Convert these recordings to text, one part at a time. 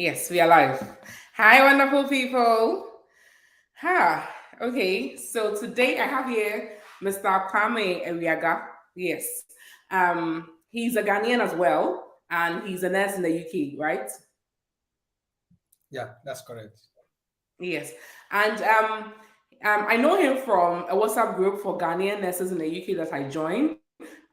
Yes, we are live. Hi, wonderful people. Ha. Okay, so today I have here Mr. Kwame Ewiaga. Yes. He's a Ghanaian as well, and he's a nurse in the UK, right? Yeah, that's correct. Yes. And I know him from a WhatsApp group for Ghanaian nurses in the UK that I joined,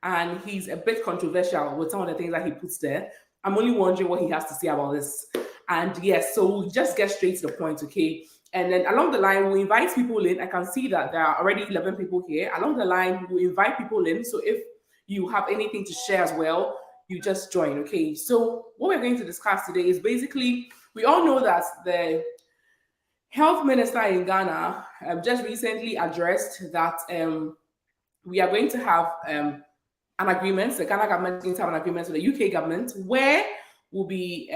and he's a bit controversial with some of the things that he puts there. I'm only wondering what he has to say about this. And yes, so we'll just get straight to the point, okay? And then along the line, we invite people in. I can see that there are already 11 people here. Along the line, we invite people in. So if you have anything to share as well, you just join, okay? So what we're going to discuss today is basically we all know that the health minister in Ghana just recently addressed that we are going to have an agreement. The Ghana government is going to have an agreement with the UK government where we'll be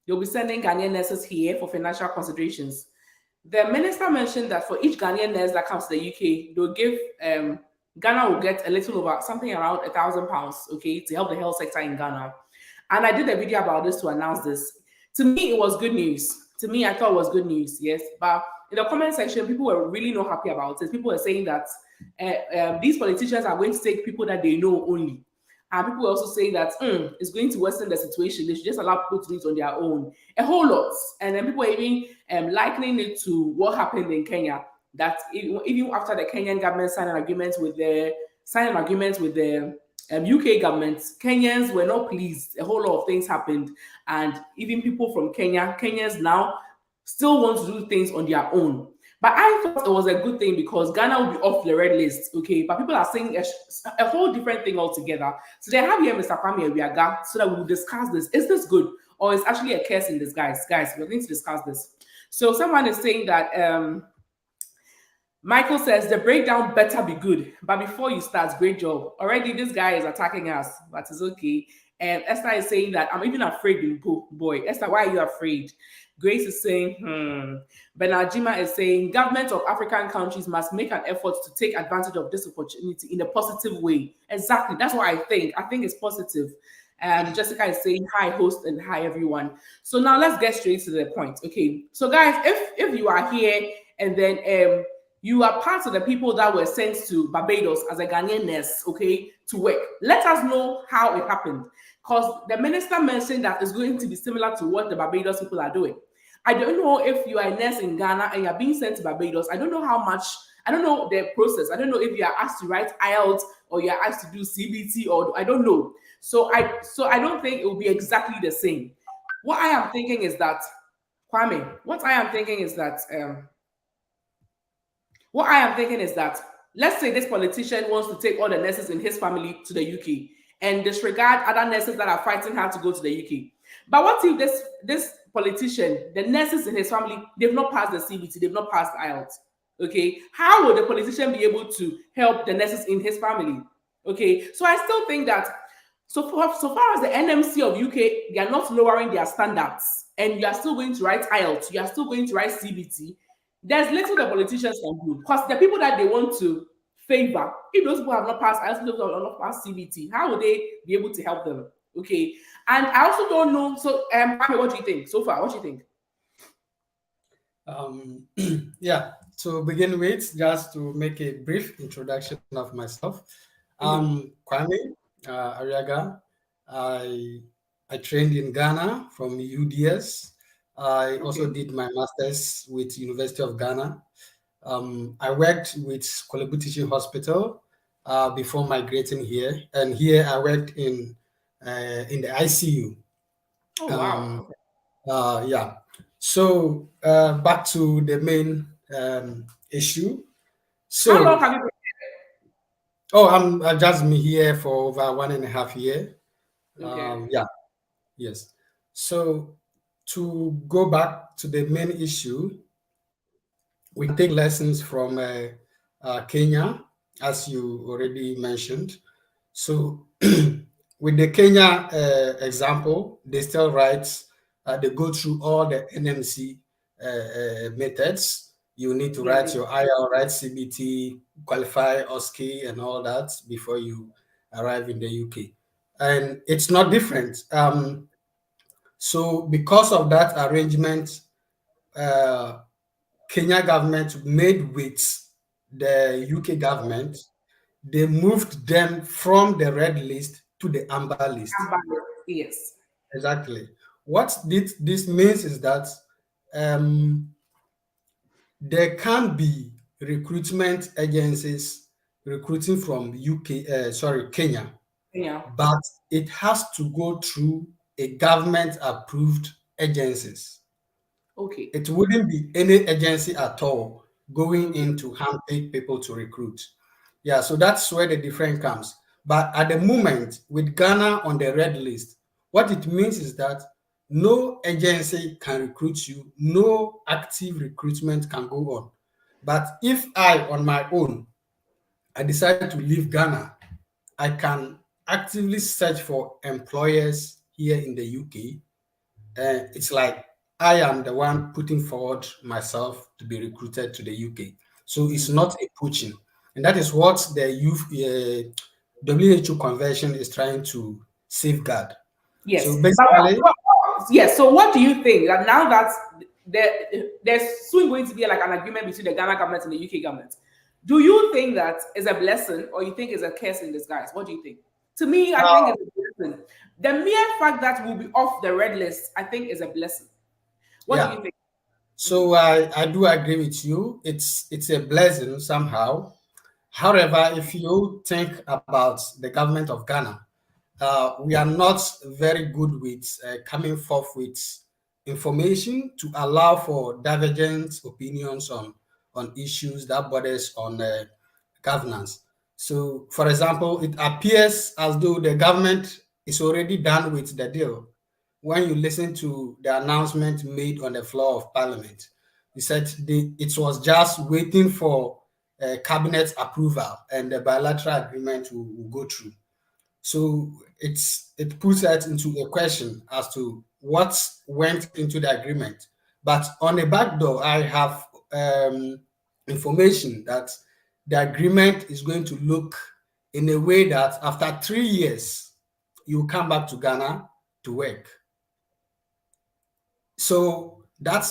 they'll be sending Ghanaian nurses here for financial considerations. The minister mentioned that for each Ghanaian nurse that comes to the UK, they'll give Ghana will get a little over something around £1,000, okay, to help the health sector in Ghana. And I did a video about this to announce this. To me, it was good news. To me, I thought it was good news, yes. But in the comment section, people were really not happy about it. People were saying that these politicians are going to take people that they know only. And people were also saying that it's going to worsen the situation. They should just allow people to do it on their own. A whole lot. And then people were even likening it to what happened in Kenya. That even after the Kenyan government signed an agreement with the UK government, Kenyans were not pleased. A whole lot of things happened, and even people from Kenyans now still want to do things on their own. But I thought it was a good thing because Ghana will be off the red list, okay? But people are saying a whole different thing altogether. So they have here Mr. Kwame Ewiaga so that we will discuss this. Is this good or is actually a curse in disguise? Guys, we're going to discuss this. So someone is saying that Michael says the breakdown better be good. But before you start, great job. Already this guy is attacking us, but it's okay. And Esther is saying that I'm even afraid, boy. Esther, why are you afraid? Grace is saying, Benajima is saying government of African countries must make an effort to take advantage of this opportunity in a positive way. Exactly. That's what I think. I think it's positive. Jessica is saying hi, host, and hi everyone. So now let's get straight to the point. Okay. So guys, if you are here and then you are part of the people that were sent to Barbados as a Ghanaian nurse, okay, to work. Let us know how it happened. Because the minister mentioned that it's going to be similar to what the Barbados people are doing. I don't know if you are a nurse in Ghana and you're being sent to Barbados. I don't know how much, I don't know the process. I don't know if you are asked to write IELTS or you're asked to do CBT or I don't know. So I don't think it will be exactly the same. What I am thinking is that, Kwame, what I am thinking is that what I am thinking is that let's say this politician wants to take all the nurses in his family to the UK and disregard other nurses that are fighting hard to go to the UK. But what if this politician, the nurses in his family, they've not passed the CBT, they've not passed IELTS? Okay, how will the politician be able to help the nurses in his family? Okay, so I still think that so far as the NMC of UK, they are not lowering their standards, and you are still going to write IELTS, you are still going to write CBT. There's little the politicians can do because the people that they want to favor, if those people have not passed IELTS, those people have not passed CBT, how would they be able to help them? Okay, and I also don't know. So, Kwame, what do you think so far? What do you think? Um, yeah, to begin with, just to make a brief introduction of myself, Mm-hmm. Kwame Ariaga. I I trained in Ghana from UDS. I also Okay. did my master's with University of Ghana. I worked with Kolebu Teaching Hospital before migrating here, and here I worked in the ICU. Oh wow. Um, Okay. yeah. So back to the main issue. How long So, have you oh, I'm just been here for over 1.5 years. been? Okay. Yeah, yes. So to go back to the main issue, we can take lessons from Kenya, as you already mentioned. So with the Kenya example, they still write, they go through all the NMC methods. You need to Yeah. write your IR, write CBT, qualify OSCE and all that before you arrive in the UK. And it's not different. So because of that arrangement, uh, Kenya government made with the UK government, they moved them from the red list to the amber list. Yes. Exactly. What this means is that um, there can be recruitment agencies recruiting from Kenya, Yeah. but it has to go through a government approved agencies. Okay. It wouldn't be any agency at all going Mm, in to handpick people to recruit. Yeah, so that's where the difference comes. But at the moment, with Ghana on the red list, what it means is that no agency can recruit you, no active recruitment can go on. But if I, on my own, I decide to leave Ghana, I can actively search for employers here in the UK. It's like I am the one putting forward myself to be recruited to the UK. So it's mm. not a poaching. And that is what the WHO convention is trying to safeguard. Yes. So But basically, yes. So what do you think that now that there's soon going to be like an agreement between the Ghana government and the UK government? Do you think that is a blessing or you think it's a curse in disguise? What do you think? To me, I think uh, it's a blessing. The mere fact that we'll be off the red list, I think, is a blessing. What do yeah. you think? So I do agree with you. It's a blessing somehow. However, if you think about the government of Ghana, we are not very good with coming forth with information to allow for divergent opinions on issues that borders on governance. So, for example, it appears as though the government is already done with the deal. When you listen to the announcement made on the floor of Parliament, he said it was just waiting for cabinet approval and the bilateral agreement will go through. So it puts that into a question as to what went into the agreement. But on the back door, I have information that the agreement is going to look in a way that after 3 years, you come back to Ghana to work. So that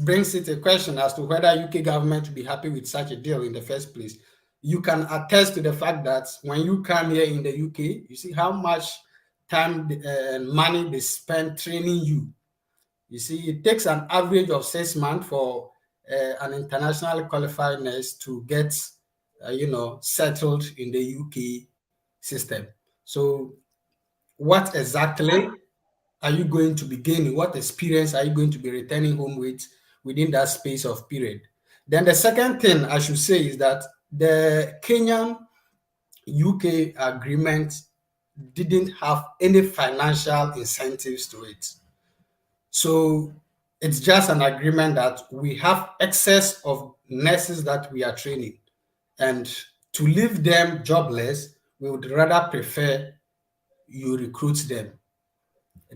brings it a question as to whether UK government will be happy with such a deal in the first place. You can attest to the fact that when you come here in the UK, you see how much time and money they spend training you. You see, it takes an average of 6 months for an international qualified nurse to get, settled in the UK system. So, what exactly are you going to be gaining? What experience are you going to be returning home with within that space of period? Then the second thing I should say is that the Kenyan UK agreement didn't have any financial incentives to it. So it's just an agreement that we have excess of nurses that we are training. And to leave them jobless, we would rather prefer you recruit them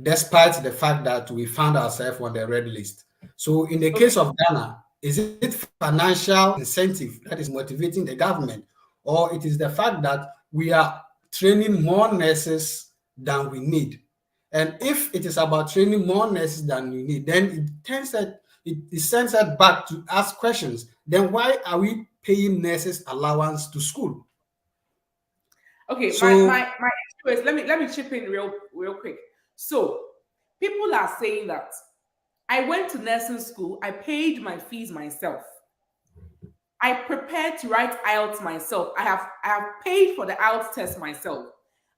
despite the fact that we found ourselves on the red list. So, in the case Okay. of Ghana, is it financial incentive that is motivating the government, or it is the fact that we are training more nurses than we need? And if it is about training more nurses than we need, then it sends us back to ask questions. Then why are we paying nurses allowance to school? Okay, So my issue is let me chip in real quick. So people are saying that I went to nursing school, I paid my fees myself. I prepared to write IELTS myself. I have paid for the IELTS test myself.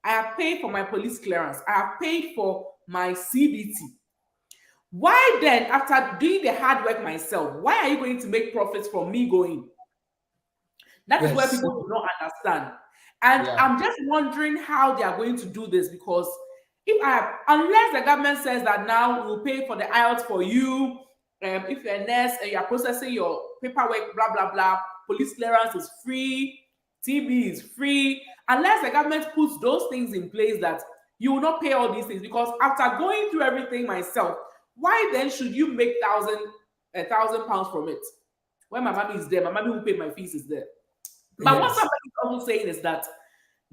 I have paid for my police clearance. I have paid for my CBT. Why then, after doing the hard work myself, why are you going to make profits from me going? That is where yes, people do not understand. And yeah, I'm just wondering how they are going to do this because unless the government says that now we'll pay for the IELTS for you, if you're a nurse and you're processing your paperwork, blah, blah, blah, police clearance is free, TB is free, unless the government puts those things in place that you will not pay all these things because after going through everything myself, why then should you make £1,000 from it? When my mommy is there, my mommy who paid my fees is there. But what yes, somebody is also saying is that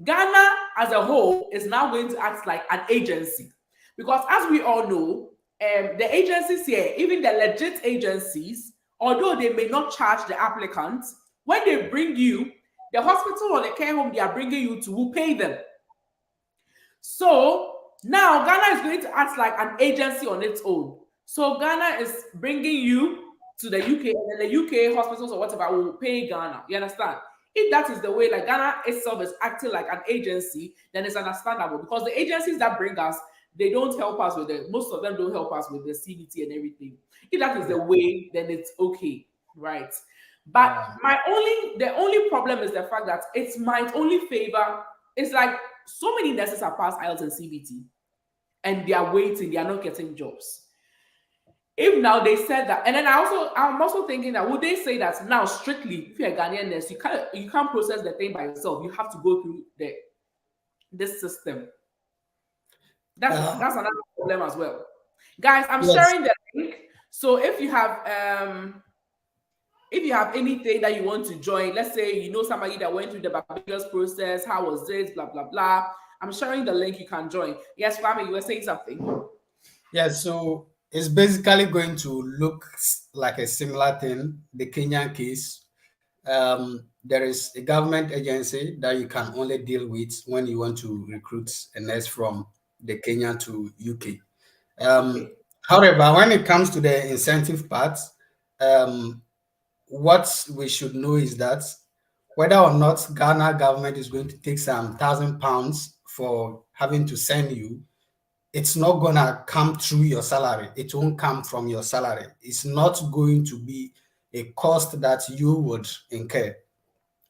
Ghana as a whole is now going to act like an agency. Because as we all know, the agencies here, even the legit agencies, although they may not charge the applicants, when they bring you, the hospital or the care home they are bringing you to will pay them. So now Ghana is going to act like an agency on its own. So Ghana is bringing you to the UK, and then the UK hospitals or whatever will pay Ghana. You understand? If that is the way, like Ghana itself is acting like an agency, then it's understandable because the agencies that bring us, they don't help us with it. Most of them don't help us with the CBT and everything. If that is the way, then it's okay, right? But the only problem is the fact that it might only favor. It's like so many nurses are past IELTS and CBT, and they are waiting. They are not getting jobs. If now they said that, and then I'm also thinking that would they say that now strictly if you're a Ghanaian nurse, you can't process the thing by yourself. You have to go through this system. That's another problem as well. Guys, I'm Yes. sharing the link. So if you have anything that you want to join, let's say you know somebody that went through the Barbados process, how was this, blah blah blah. I'm sharing the link, you can join. Yes, Kwame, you were saying something. Yes, so it's basically going to look like a similar thing, the Kenyan case. There is a government agency that you can only deal with when you want to recruit a nurse from the Kenya to UK. Okay. However, when it comes to the incentive part, um, what we should know is that whether or not Ghana government is going to take some £1,000 for having to send you, it's not gonna come through your salary. It won't come from your salary. It's not going to be a cost that you would incur.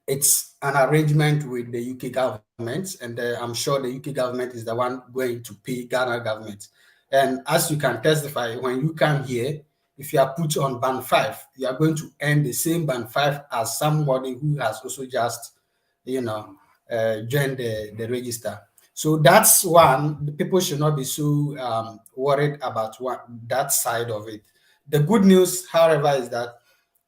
It's an arrangement with the UK government, and I'm sure the UK government is the one going to pay Ghana government. And as you can testify, when you come here, if you are put on band 5, you are going to earn the same band 5 as somebody who has also just, joined the register. So that's one. The people should not be so worried about that side of it. The good news, however, is that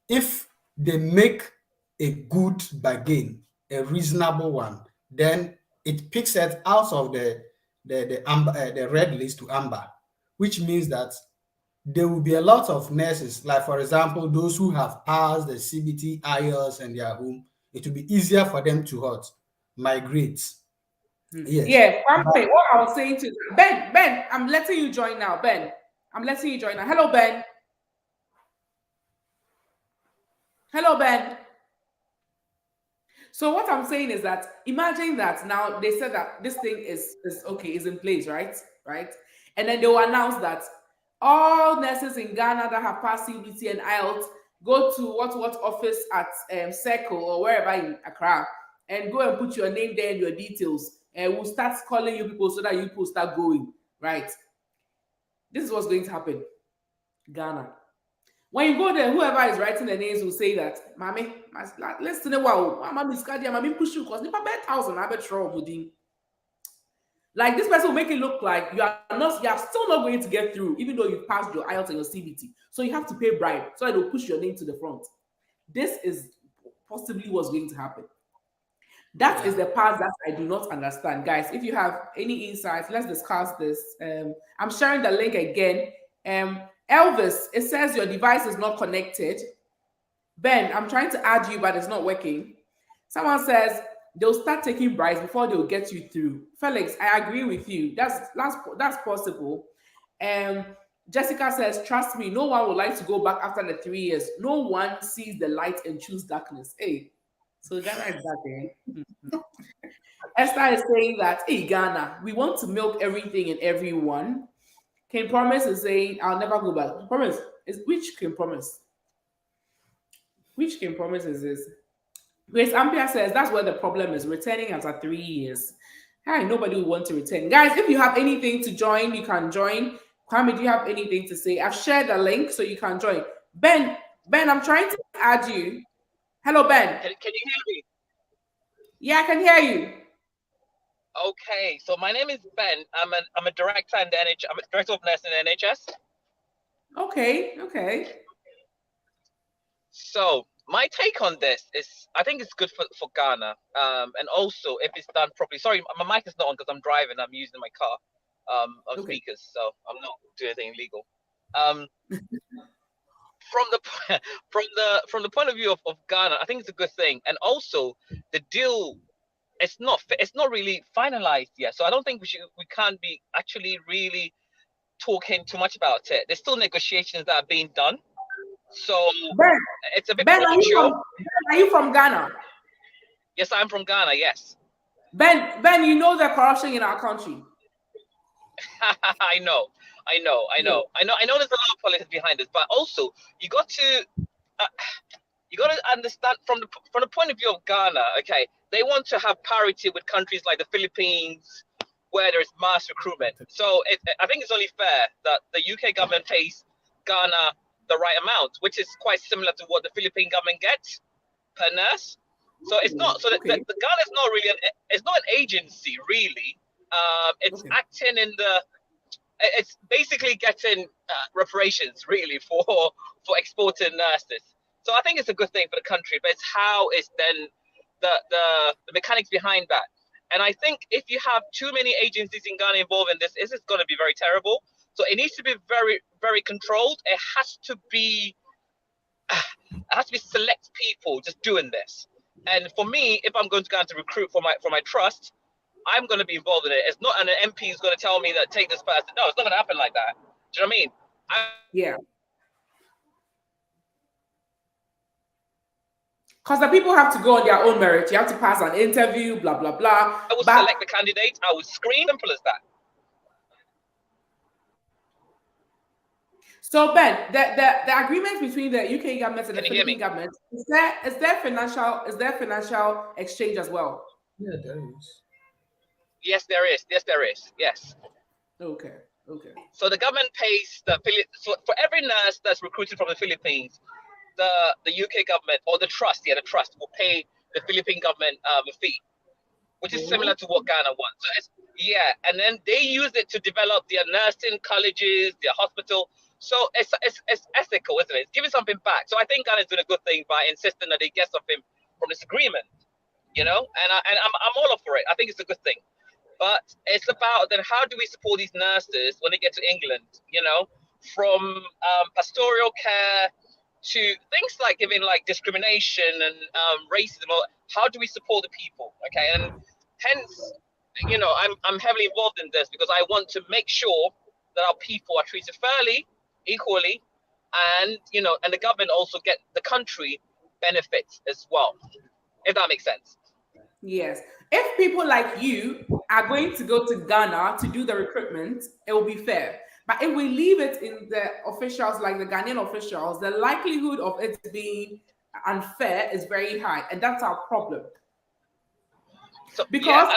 if they make a good bargain, a reasonable one, then it picks it out of the red list to amber, which means that there will be a lot of nurses, like for example, those who have passed the CBT, IELTS, and their home. It will be easier for them to migrate. Yes. Yeah, Kwame, what I was saying to Ben, I'm letting you join now. Ben, I'm letting you join now. Hello, Ben. Hello, Ben. So what I'm saying is that imagine that now they said that this thing is okay, is in place, right? Right? And then they will announce that all nurses in Ghana that have passed CBT and IELTS go to what office at Circle or wherever in Accra and go and put your name there and your details, and we'll start calling you people so that you people start going, right? This is what's going to happen. Ghana. When you go there, whoever is writing the names will say that, Mommy, listen to wow, Mommy Scadia, Mommy push you because Nipa bet thousand, I bet within. Like this person will make it look like you are still not going to get through, even though you've passed your IELTS and your CBT. So you have to pay bribe so that they'll push your name to the front. This is possibly what's going to happen. That is the part that I do not understand. Guys, if you have any insights, let's discuss this. I'm sharing the link again. Elvis, it says your device is not connected. Ben, I'm trying to add you, but it's not working. Someone says they'll start taking bribes before they'll get you through. Felix, I agree with you. That's possible. Jessica says, trust me, no one would like to go back after the 3 years. No one sees the light and choose darkness. Hey, so Ghana is that eh? Esther is saying that, hey, Ghana, we want to milk everything and everyone. King Promise is saying, I'll never go back. Promise is which King Promise? Which King Promise is this? Grace Ampere says that's where the problem is, returning after 3 years. Hi, nobody will want to return. Guys, if you have anything to join, you can join. Kwame, do you have anything to say? I've shared the link so you can join. Ben, I'm trying to add you. Hello, Ben. Can you hear me? Yeah, I can hear you. Okay, so my name is Ben. I'm a director in the NHS. I'm a director of nursing in the NHS. Okay. So my take on this is, I think it's good for Ghana. And also if it's done properly. Sorry, my mic is not on because I'm driving. I'm using my car. on speakers, so I'm not doing anything illegal. Um, from the from the point of view of Ghana, I think it's a good thing, and also the deal. It's not really finalized yet, so I don't think we can't be actually really talking too much about it. There's still negotiations that are being done, so Ben, it's a bit Ben, premature. are you from Ghana? Yes, I'm from Ghana. Yes. Ben, you know the corruption in our country. I know. I know there's a lot of politics behind this, but also you got to understand from the point of view of Ghana. Okay, they want to have parity with countries like the Philippines, where there is mass recruitment. So I think it's only fair that the UK government pays Ghana the right amount, which is quite similar to what the Philippine government gets per nurse. So it's not so the Ghana is not really it's not an agency really. It's acting in the. It's basically getting reparations really for exporting nurses. So I think it's a good thing for the country, but it's how is then the mechanics behind that. And I think if you have too many agencies in Ghana involved in this is going to be very terrible. So it needs to be very, very controlled. It has to be select people just doing this. And for me, if I'm going to go to recruit for my trust, I'm going to be involved in it. It's not an MP who's going to tell me that take this person. No, it's not going to happen like that. Do you know what I mean? Yeah. Because the people have to go on their own merit. You have to pass an interview, blah, blah, blah. I will select the candidate. I will screen. Simple as that. So Ben, the agreement between the UK government and the Philippine government, is there financial exchange as well? Yeah, there is. Yes, there is. Yes. Okay. So the government pays so for every nurse that's recruited from the Philippines, the UK government or the trust will pay the Philippine government a fee, which is similar to what Ghana wants. So and then they use it to develop their nursing colleges, their hospital. So it's ethical, isn't it? It's giving something back. So I think Ghana is doing a good thing by insisting that they get something from this agreement, and I'm all up for it. I think it's a good thing. But it's about then how do we support these nurses when they get to England, from pastoral care to things like giving like discrimination and racism. How do we support the people? Okay, and hence, I'm heavily involved in this because I want to make sure that our people are treated fairly, equally, and and the government also get the country benefits as well, if that makes sense. Yes. If people like you are going to go to Ghana to do the recruitment, it will be fair. But if we leave it in the officials, like the Ghanaian officials, the likelihood of it being unfair is very high. And that's our problem. So, because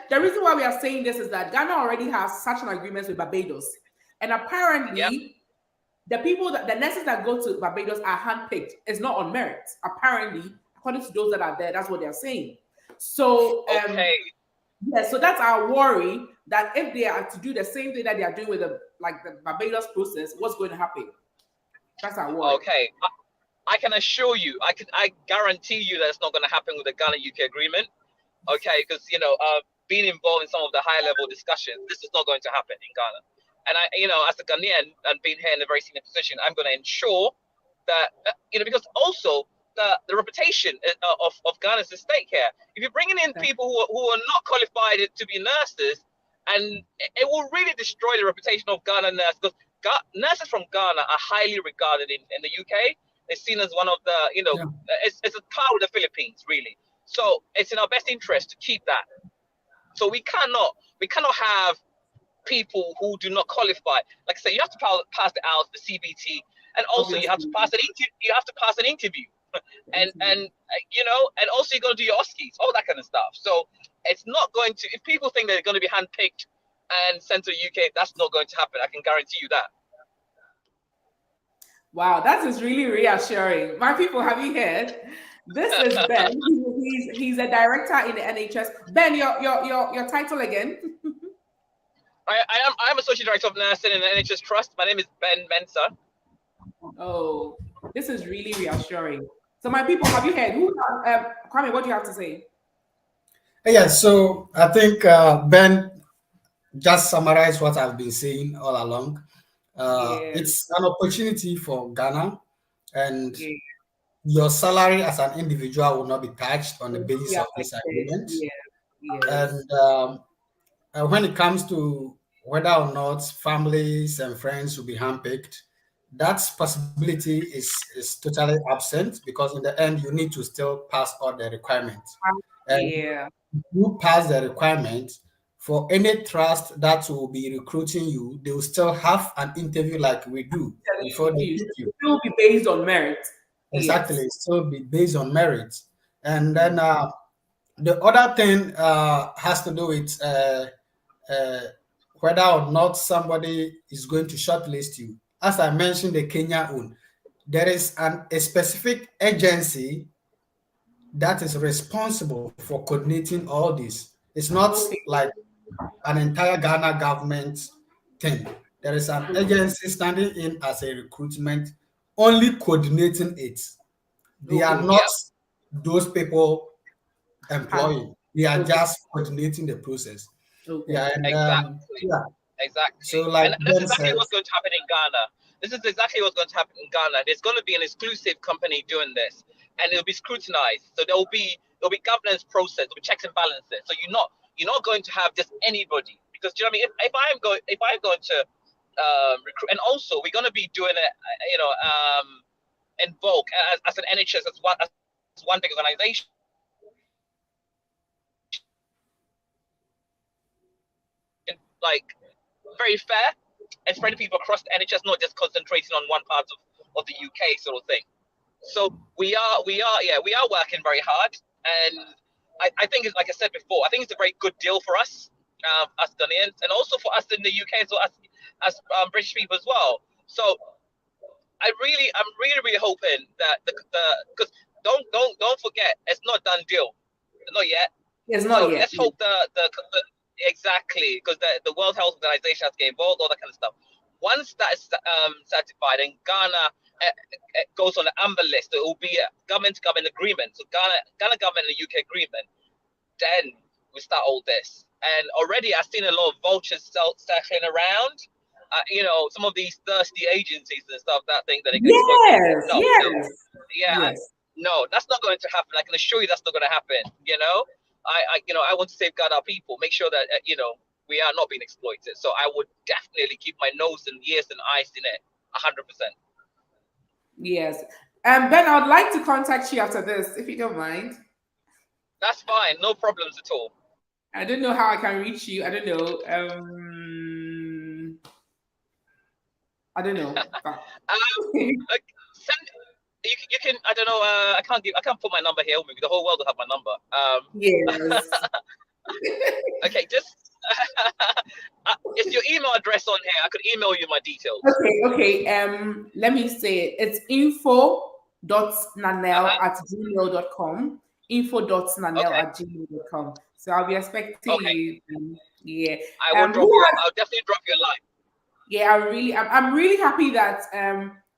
the reason why we are saying this is that Ghana already has such an agreement with Barbados. And apparently, the nurses that go to Barbados are handpicked. It's not on merit. Apparently, according to those that are there, that's what they're saying. So, so that's our worry, that if they are to do the same thing that they are doing with the Barbados process, what's going to happen? That's our worry. Okay. I can assure you, I guarantee you that it's not going to happen with the Ghana-UK agreement. Okay, because, being involved in some of the high-level discussions, this is not going to happen in Ghana. And as a Ghanaian and being here in a very senior position, I'm going to ensure that, because also the reputation of Ghana is at stake here. If you're bringing in people who are not qualified to be nurses, and it will really destroy the reputation of Ghana nurses, because nurses from Ghana are highly regarded in the UK. They're seen as one of the, it's a par with the Philippines, really. So it's in our best interest to keep that. So we cannot have people who do not qualify. Like I said, you have to pass the IELTS, the CBT, and also you have to pass an interview. and also you're going to do your OSCEs, all that kind of stuff. So it's not going to, if people think they're going to be handpicked and sent to the UK, that's not going to happen. I can guarantee you that. Wow, that is really reassuring. My people, have you heard? This is Ben. He's a director in the NHS. Ben, your title again? I'm Associate Director of Nursing in the NHS Trust. My name is Ben Mensah. Oh, this is really reassuring. So my people, have you heard? Kwame, what do you have to say? Yeah, so I think Ben just summarize what I've been saying all along. Yeah. It's an opportunity for Ghana, and Yeah. your salary as an individual will not be touched on the Will not be basis of this affected. agreement. Yeah. Yes. And when it comes to whether or not families and friends will be handpicked, that possibility is totally absent, because in the end you need to still pass all the requirements. And Yeah. you pass the requirement, for any trust that will be recruiting you, they will still have an interview like we do before they Interviews pick you. will be based on merit. Exactly, Yes. so be based on merit. And then Mm. the other thing has to do with uh, whether or not somebody is going to shortlist you. As I mentioned, the Kenya own, there is a specific agency that is responsible for coordinating all this. It's not Okay. like an entire Ghana government thing. There is an agency standing in as a recruitment, only coordinating it. They are Okay. not Yeah, those people Hand. employing. They are Okay. just coordinating the process. Okay. Yeah, and exactly. yeah. Exactly. So like And this is Ben exactly said, what's going to happen in Ghana. This is exactly what's going to happen in Ghana. There's going to be an exclusive company doing this, and it'll be scrutinized. So there'll be governance process, there'll be checks and balances. So you're not going to have just anybody, because do you know what I mean? If I'm going to recruit, and also we're going to be doing it, invoke as an NHS, as one big organization, like very fair and spreading people across the NHS, not just concentrating on one part of the UK sort of thing. So we are working very hard, and I think it's like I said before, I think it's a very good deal for us Ghanaians, and also for us in the UK, so as British people as well. So I'm really hoping that the because don't forget, it's not a done deal, not yet. It's not So yet. let's hope the exactly, because the World Health Organization has to get involved, all that kind of stuff. Once that is certified and Ghana goes on the amber list, it will be a government-to-government agreement. So Ghana government and the UK agreement. Then we start all this. And already I've seen a lot of vultures circling around. Some of these thirsty agencies and stuff that think that they can exploit people. Yes. No, no, Yes. yeah, Yes. no, that's not going to happen. I can assure you that's not going to happen. I want to safeguard our people, make sure that we are not being exploited. So I would definitely keep my nose and ears and eyes in it, 100%. Yes. Ben, I would like to contact you after this, if you don't mind. That's fine, no problems at all. I don't know how I can reach you. I don't know. I don't know. Like, send you can I don't know. I can't put my number here. Maybe the whole world will have my number. Yes. Okay, just is your email address on here? I could email you my details. Okay. Let me say it. It's info.nanel Uh-huh. at gmail.com. Info.nanel Okay. at gmail.com. So I'll be expecting Okay. you. Yeah. I will drop Who you. has I'll definitely drop you a line. Yeah, I'm really happy that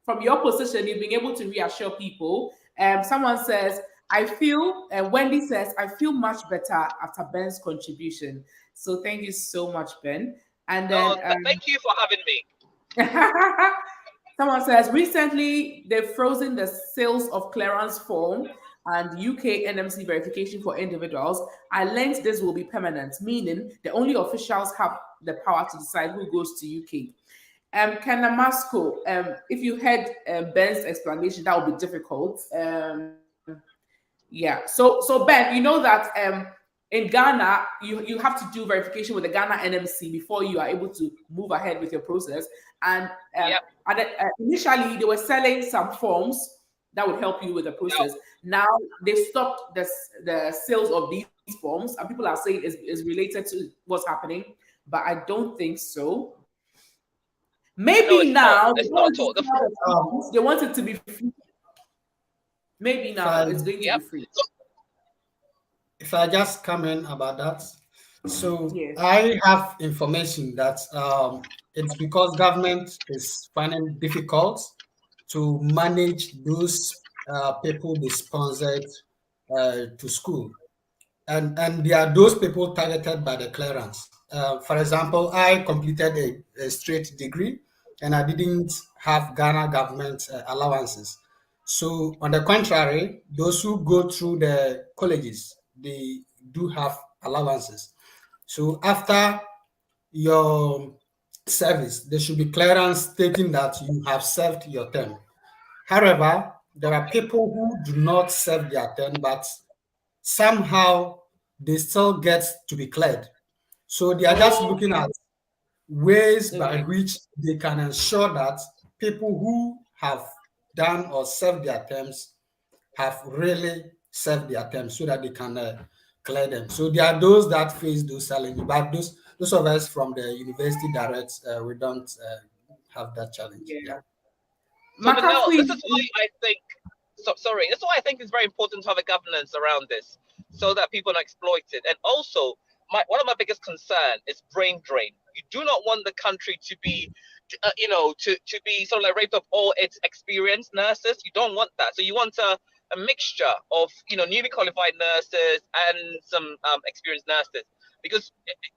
from your position you've been able to reassure people. Someone says, I feel, Wendy says, I feel much better after Ben's contribution. So thank you so much, Ben. And No, then thank you for having me. someone says, recently they've frozen the sales of clearance form and UK NMC verification for individuals. I learned this will be permanent, meaning the only officials have the power to decide who goes to UK. Kanamasco, if you had Ben's explanation, that would be difficult. Yeah. So Ben, you know that in Ghana, you have to do verification with the Ghana NMC before you are able to move ahead with your process. And Yep. initially, they were selling some forms that would help you with the No, process. Now they stopped the sales of these forms, and people are saying is related to what's happening, but I don't think so. no, Maybe it's not. now they It's don't not want at to all. sell the forms, they want it to be free. Maybe if now I it's going to be Yep. free. So, if I just come in about that, so Yes. I have information that it's because government is finding difficult to manage those people they sponsored to school, and there are those people targeted by the clearance. For example, I completed a straight degree and I didn't have Ghana government allowances. So, on the contrary, those who go through the colleges, they do have allowances. So, after your service, there should be clearance stating that you have served your term. However, there are people who do not serve their term, but somehow they still get to be cleared. So they are just Oh, looking at ways by okay. which they can ensure that people who have done or served their terms have really served their terms so that they can clear them. So there are those that face those challenges, but those of us from the university direct, we don't have that challenge. Yeah. Yeah. So Danelle, McAfee. this is why I think. So sorry, this is why I think it's very important to have a governance around this, so that people don't exploit it. And also, one of my biggest concern is brain drain. You do not want the country to be, to be sort of like raped of all its experienced nurses. You don't want that. So you want a mixture of newly qualified nurses and some experienced nurses. Because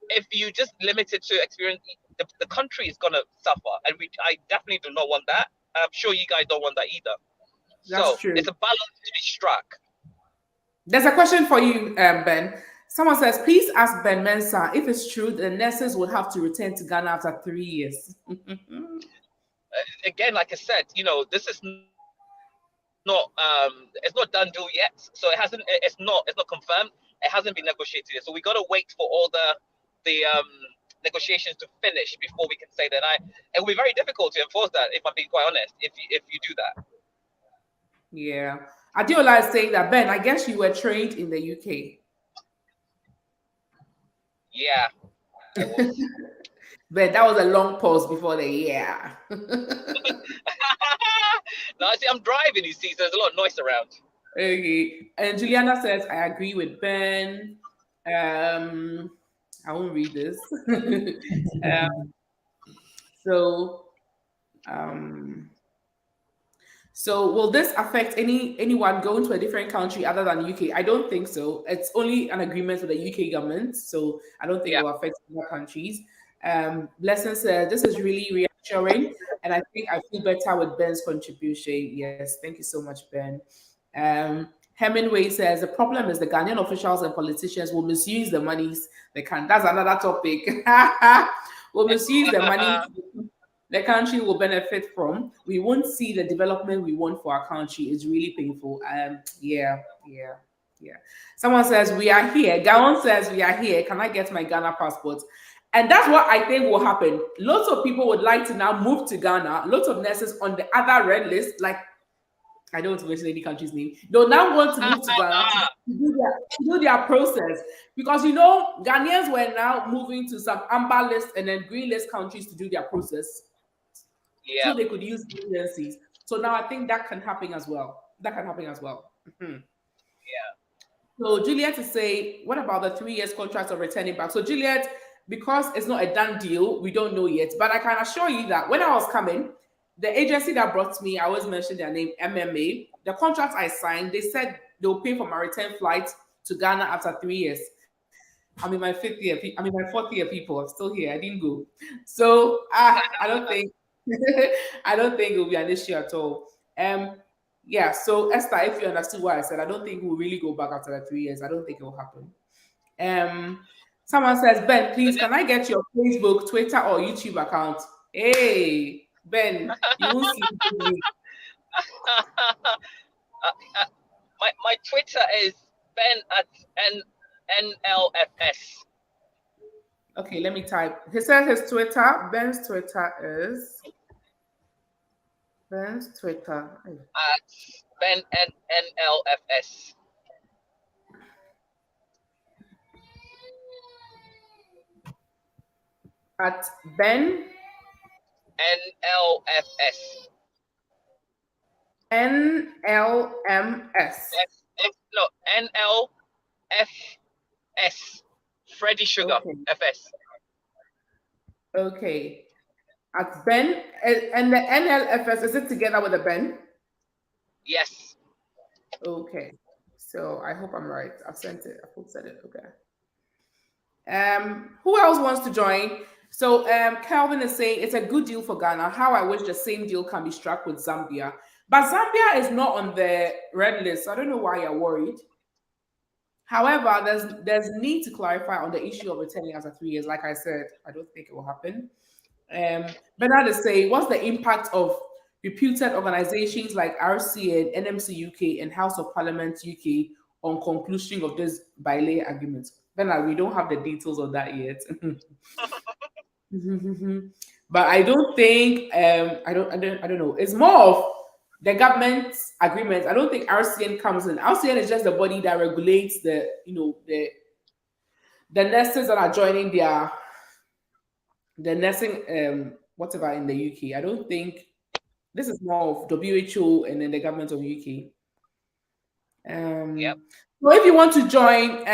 if you just limit it to experience, the country is gonna suffer, and I definitely do not want that. I'm sure you guys don't want that either. That's So it's true. a balance to be struck. There's a question for you, Ben. Someone says, please ask Ben Mensah if it's true the nurses would have to return to Ghana after 3 years. Again, like I said, this is not it's not done deal yet. So it's not confirmed. It hasn't been negotiated yet. So we got to wait for all the negotiations to finish before we can say that. It will be very difficult to enforce that, if I'm being quite honest. If you do that. Yeah. Adiola is saying that, Ben, I guess you were trained in the UK. Yeah, I was. Ben, that was a long pause before the yeah. No, I see. I'm driving. You see, so there's a lot of noise around. Okay. And Juliana says, I agree with Ben. Um, I won't read this. um, so, um, so will this affect anyone going to a different country other than UK? I don't think so. It's only an agreement with the UK government, so I don't think it Yeah. will affect other countries. Blessing said, this is really reassuring, and I think I feel better with Ben's contribution. Yes, thank you so much, Ben. Hemingway says the problem is the Ghanaian officials and politicians will misuse the monies they can. That's another topic. Will misuse the money the country will benefit from. We won't see the development we want for our country. It's really painful. Yeah. Someone says we are here. Gaon says we are here. Can I get my Ghana passport? And that's what I think will happen. Lots of people would like to now move to Ghana. Lots of nurses on the other red list, like I don't want to mention any country's name. They'll now want to move to Ghana to do their process because Ghanaians were now moving to some amber list and then green list countries to do their process Yeah. so they could use agencies. So now I think that can happen as well. That can happen as well. Mhm. Yeah. So Juliet to say, what about the 3 years contract of returning back? So Juliet, because it's not a done deal, we don't know yet. But I can assure you that when I was coming, the agency that brought me, I always mention their name, MMA. The contract I signed, they said they'll pay for my return flight to Ghana after 3 years. I'm in my fifth year. I'm in my fourth year. People, I'm still here. I didn't go. So I don't think I don't think it will be an issue at all. Um, yeah. So Esther, if you understood what I said, I don't think we'll really go back after the 3 years. I don't think it will happen. Someone says, Ben, please, can I get your Facebook, Twitter, or YouTube account? Hey, Ben, you won't sleep with me. My Twitter is Ben at NLFS. Okay, let me type. He says his Twitter. Ben's Twitter. At Ben NLFS. At Ben NLFS. NLMS. No, NLFS. Freddy Sugar. Okay. FS. Okay. At Ben and the NLFS, is it together with a Ben? Yes. Okay. So I hope I'm right. I've sent it. I posted it. Okay. Who else wants to join? So Calvin is saying it's a good deal for Ghana. How I wish the same deal can be struck with Zambia. But Zambia is not on the red list. So I don't know why you're worried. However, there's need to clarify on the issue of returning after 3 years. Like I said, I don't think it will happen. Bernard is saying, what's the impact of reputed organizations like RCN, NMC UK, and House of Parliament UK on conclusion of this bi-layer agreement? Bernard, we don't have the details of that yet. But I don't think I don't know. It's more of the government's agreement. I don't think RCN comes in. RCN is just the body that regulates the nurses that are joining the nursing whatever in the UK. I don't think this is more of WHO and then the government of UK. Yep. So if you want to join,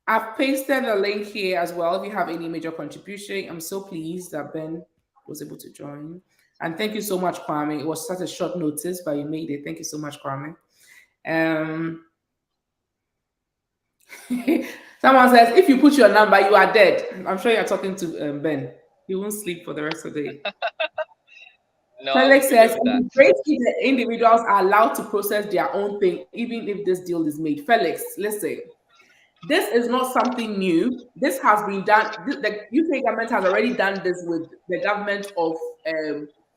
I've pasted the link here as well. If you have any major contribution, I'm so pleased that Ben was able to join. And thank you so much, Kwame. It was such a short notice, but you made it. Thank you so much, Kwame. Someone says, if you put your number, you are dead. I'm sure you're talking to Ben. He won't sleep for the rest of the day. No, Felix says, that. it's great if the individuals are allowed to process their own thing, even if this deal is made. Felix, listen, this is not something new. This has been done. The UK government has already done this with the government of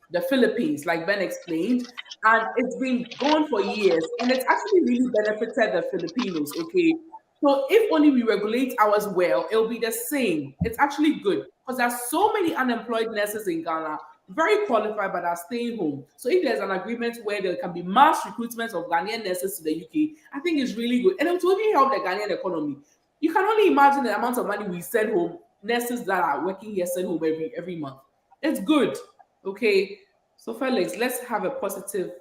the Philippines, like Ben explained, and it's been going for years, and it's actually really benefited the Filipinos. Okay, so if only we regulate ours well, it'll be the same. It's actually good because there's so many unemployed nurses in Ghana, very qualified, but are staying home. So if there's an agreement where there can be mass recruitment of Ghanaian nurses to the UK, I think it's really good. And it will even help the Ghanaian economy. You can only imagine the amount of money we send home, nurses that are working here send home every month. It's good. Okay. So Felix, let's have a positive.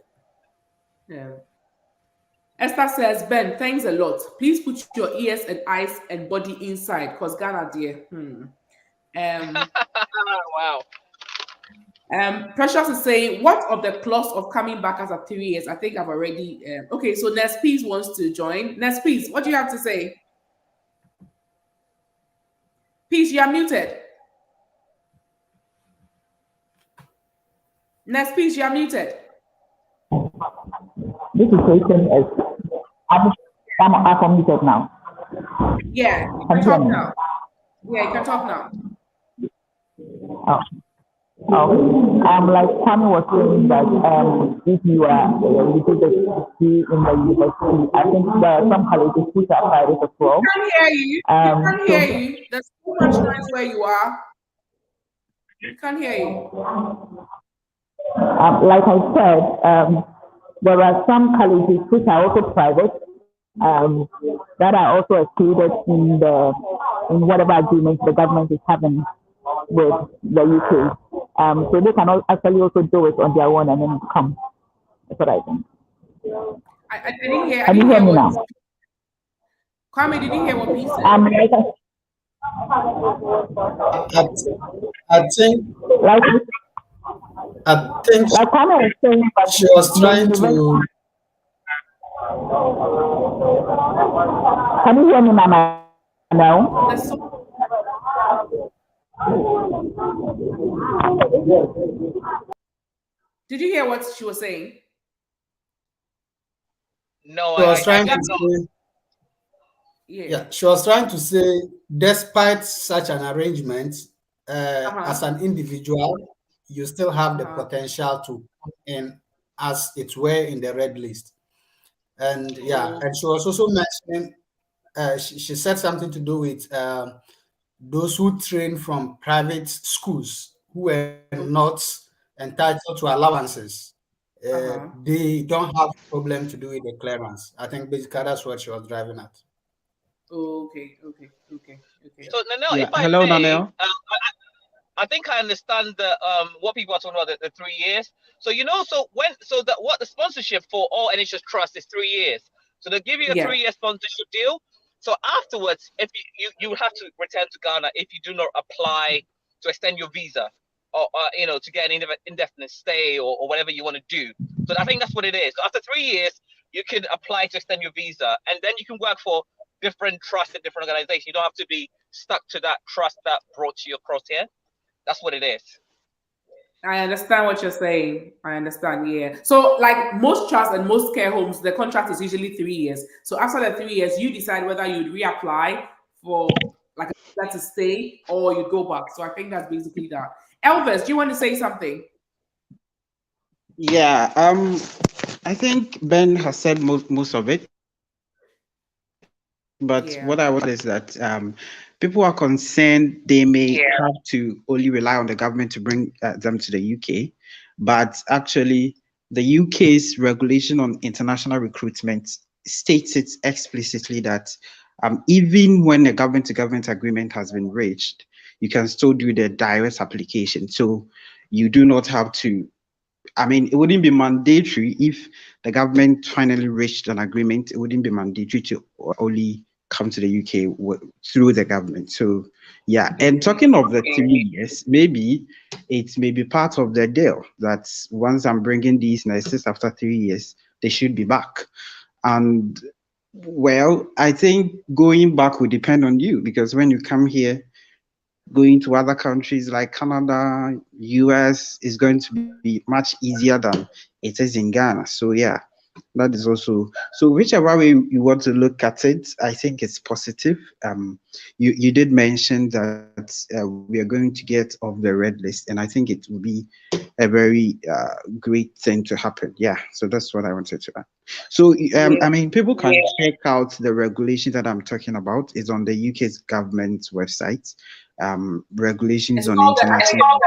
Yeah. Esther says, Ben, thanks a lot. Please put your ears and eyes and body inside because Ghana, dear. Wow. Precious is saying, what of the clause of coming back after 3 years? I think I've already. Okay, so Nespees wants to join. Nespees, what do you have to say? Peace, you are muted. Nespees, you are muted. This is Jason S. I'm unmuted now. Yeah, you can talk now. Yeah, you can talk now. Like Kwame was saying that if you are educated in the university, I think there are some colleges which are private as well. I can't hear you. I can't hear you. There's too much noise where you are. You can't hear you. Like I said, there are some colleges which are also private that are also excluded in whatever agreement the government is having with the UK. So they can actually also do it on their own and then come. That's what I think. I didn't hear. Can you hear me now? Kwame, did you hear what he said? I think like Kwame was saying, she was trying to. Can you hear me, Mama? Now? Did you hear what she was saying? No, she was trying to say. Yeah, she was trying to say, despite such an arrangement, as an individual, you still have the potential to come in as it were in the red list. And yeah, and she was also mentioning, she said something to do with those who train from private schools who were not entitled to allowances. They don't have a problem to do with the clearance. I think basically that's what she was driving at. Okay. So Nanel, yeah. if I Hello, may, Nanel. I think I understand the what people are talking about, the 3 years. So what the sponsorship for all NHS trusts is 3 years. So they'll give you a 3-year sponsorship deal. So afterwards, if you have to return to Ghana if you do not apply to extend your visa or to get an indefinite stay or whatever you want to do. So I think that's what it is. So after 3 years, you can apply to extend your visa, and then you can work for different trusts and different organizations. You don't have to be stuck to that trust that brought you across here. That's what it is. I understand what you're saying. I understand, yeah. So, like most trusts and most care homes, the contract is usually 3 years. So, after the 3 years, you decide whether you'd reapply for like that to stay or you go back. So, I think that's basically that. Elvis, do you want to say something? Yeah, I think Ben has said most of it. But Yeah. what I want is that people are concerned they may have to only rely on the government to bring them to the UK. But actually, the UK's regulation on international recruitment states it explicitly that even when a government-to-government agreement has been reached, you can still do the direct application. So you do not have to. I mean, it wouldn't be mandatory if the government finally reached an agreement. It wouldn't be mandatory to only come to the UK through the government. So, yeah. And talking of the 3 years, maybe it may be part of the deal that once I'm bringing these nurses after 3 years, they should be back. And well, I think going back will depend on you, because when you come here, going to other countries like Canada, US is going to be much easier than it is in Ghana. So yeah, that is also, so whichever way you want to look at it, I think it's positive. You did mention that we are going to get off the red list, and I think it will be a very great thing to happen. Yeah, so that's what I wanted to add. So I mean, people can check out the regulations that I'm talking about. It's on the UK's government website. Regulations on international.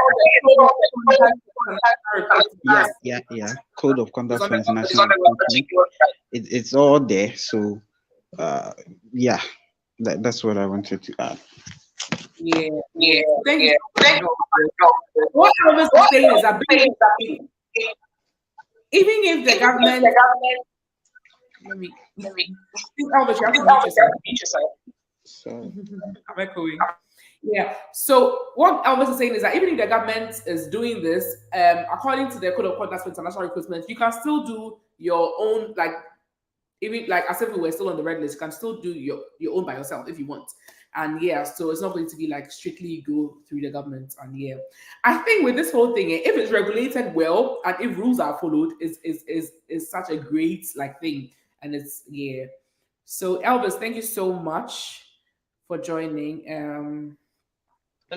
Yeah. Code of conduct for international recruitment. It's all there. So, yeah, that's what I wanted to add. Yeah. Thank you. What I was saying is that even if the government, let me. Elvis, you have to mute yourself. So. I'm echoing. Yeah. So what Elvis is saying is that even if the government is doing this, according to the Code of Conduct for International Recruitment, you can still do your own, like even like as if we were still on the red list, you can still do your own by yourself if you want. And yeah, so it's not going to be like strictly go through the government. And yeah, I think with this whole thing, if it's regulated well and if rules are followed, is such a great like thing. And it's yeah. So Elvis, thank you so much for joining. And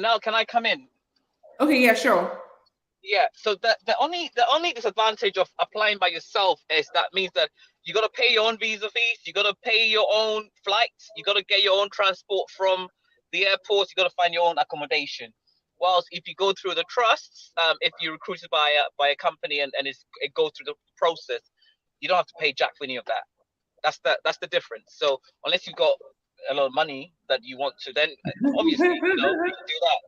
now, can I come in? Okay, yeah, sure. Yeah. So the only disadvantage of applying by yourself is that means that you got to pay your own visa fees, you got to pay your own flights, you got to get your own transport from the airport, you got to find your own accommodation. Whilst if you go through the trusts, if you're recruited by a company and it goes through the process, you don't have to pay jack for any of that. That's the difference. So unless you've got a lot of money that you want to, then obviously you can do that.